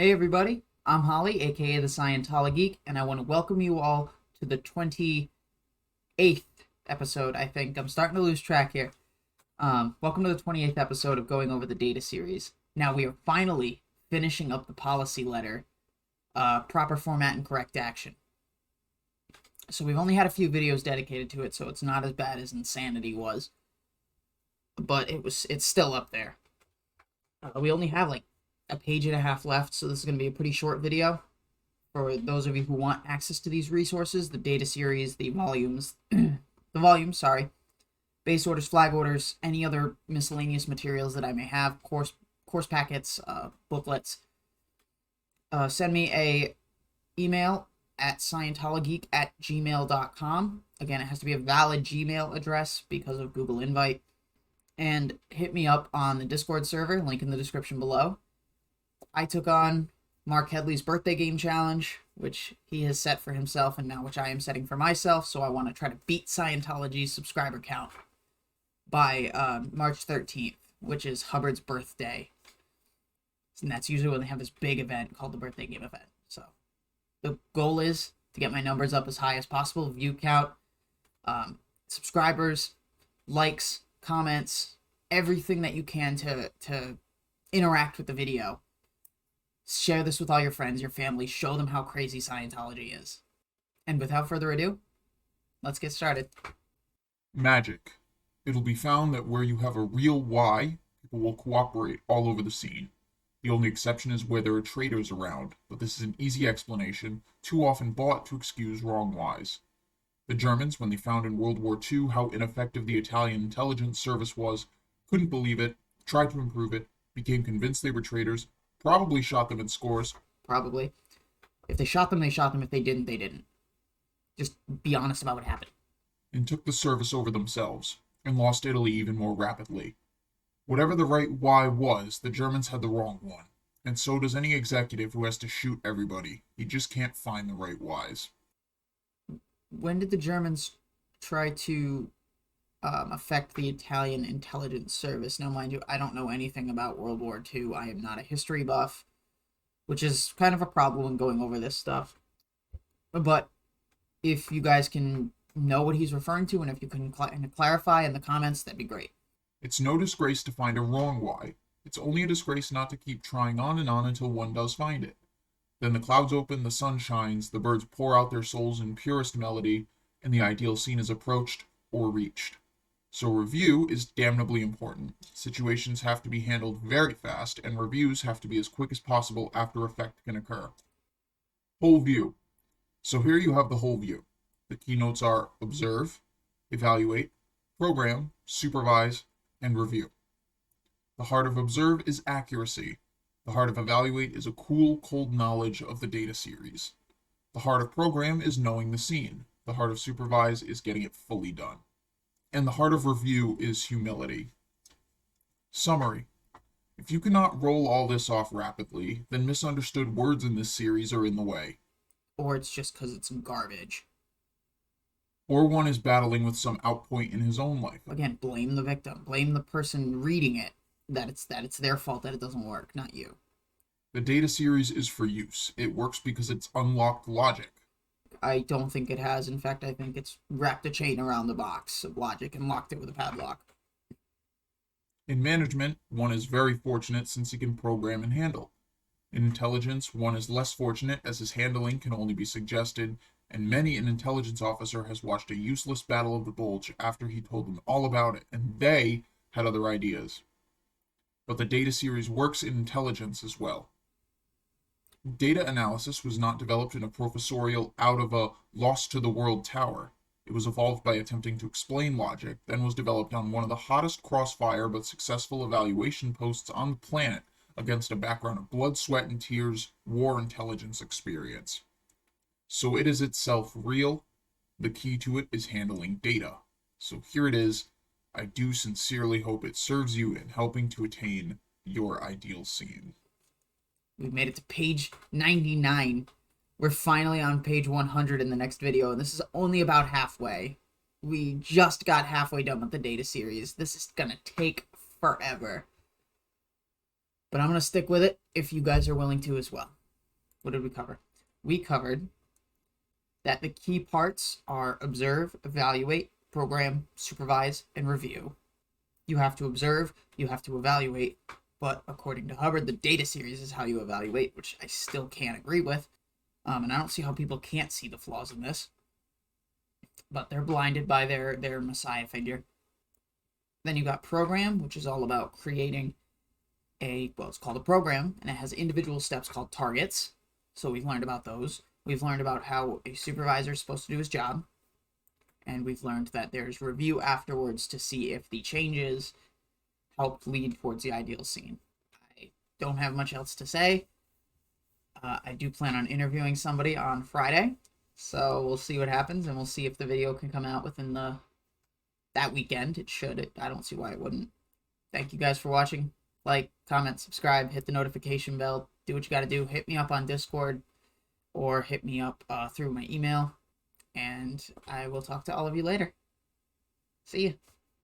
Hey everybody, I'm Holly, aka the ScientoloGeek, and I want to welcome you all to the 28th episode, I think. I'm starting to lose track here. Welcome to the 28th episode of going over the data series. Now we are finally finishing up the policy letter, proper format and correct action. So we've only had a few videos dedicated to it, so it's not as bad as Insanity was. But it's still up there. We only have like a page and a half left, so this is going to be a pretty short video for those of you who want access to these resources, the data series, the volumes, base orders, flag orders, any other miscellaneous materials that I may have, course packets, booklets. Send me a email at scientologeek@gmail.com. Again, it has to be a valid Gmail address because of Google Invite. And hit me up on the Discord server, link in the description below. I took on Mark Headley's birthday game challenge, which he has set for himself and now which I am setting for myself, so I want to try to beat Scientology's subscriber count by March 13th, which is Hubbard's birthday. And that's usually when they have this big event called the birthday game event. So the goal is to get my numbers up as high as possible, view count, subscribers, likes, comments, everything that you can to interact with the video. Share this with all your friends, your family, show them how crazy Scientology is. And without further ado, let's get started. Magic. It'll be found that where you have a real why, people will cooperate all over the scene. The only exception is where there are traitors around, but this is an easy explanation, too often bought to excuse wrong whys. The Germans, when they found in World War II how ineffective the Italian intelligence service was, couldn't believe it, tried to improve it, became convinced they were traitors, probably shot them in scores. Probably. If they shot them, they shot them. If they didn't, they didn't. Just be honest about what happened. And took the service over themselves, and lost Italy even more rapidly. Whatever the right why was, the Germans had the wrong one. And so does any executive who has to shoot everybody. He just can't find the right whys. When did the Germans try to affect the Italian intelligence service? Now, mind you, I don't know anything about World War II. I am not a history buff, which is kind of a problem when going over this stuff. But if you guys can know what he's referring to, and if you can clarify in the comments, that'd be great. It's no disgrace to find a wrong why. It's only a disgrace not to keep trying on and on until one does find it. Then the clouds open, the sun shines, the birds pour out their souls in purest melody, and the ideal scene is approached or reached. So review is damnably important. Situations have to be handled very fast, and reviews have to be as quick as possible after effect can occur. Whole view. So here you have the whole view. The keynotes are observe, evaluate, program, supervise, and review. The heart of observe is accuracy. The heart of evaluate is a cool, cold knowledge of the data series. The heart of program is knowing the scene. The heart of supervise is getting it fully done. And the heart of review is humility. Summary. If you cannot roll all this off rapidly, then misunderstood words in this series are in the way. Or it's just because it's garbage. Or one is battling with some outpoint in his own life. Again, blame the victim. Blame the person reading it. That it's their fault that it doesn't work, not you. The data series is for use. It works because it's unlocked logic. I don't think it has. In fact, I think it's wrapped a chain around the box of logic and locked it with a padlock. In management, one is very fortunate since he can program and handle. In intelligence, one is less fortunate as his handling can only be suggested, and many an intelligence officer has watched a useless battle of the bulge after he told them all about it, and they had other ideas. But the data series works in intelligence as well. Data analysis was not developed in a professorial out of a lost to the world tower. It was evolved by attempting to explain logic, then was developed on one of the hottest crossfire but successful evaluation posts on the planet against a background of blood, sweat, and tears, war intelligence experience. So it is itself real. The key to it is handling data. So here it is. I do sincerely hope it serves you in helping to attain your ideal scene. We've made it to page 99. We're finally on page 100 in the next video, and this is only about halfway. We just got halfway done with the data series. This is gonna take forever. But I'm going to stick with it if you guys are willing to as well. What did we cover? We covered that the key parts are observe, evaluate, program, supervise, and review. You have to observe, you have to evaluate, but according to Hubbard, the data series is how you evaluate, which I still can't agree with. And I don't see how people can't see the flaws in this. But they're blinded by their messiah figure. Then you got program, which is all about creating it's called a program, and it has individual steps called targets. So we've learned about those. We've learned about how a supervisor is supposed to do his job. And we've learned that there's review afterwards to see if the changes help lead towards the ideal scene. I don't have much else to say. I do plan on interviewing somebody on Friday, so we'll see what happens, and we'll see if the video can come out within that weekend. It should. I don't see why it wouldn't. Thank you guys for watching. Like, comment, subscribe, hit the notification bell. Do what you got to do. Hit me up on Discord or hit me up through my email, and I will talk to all of you later. See ya.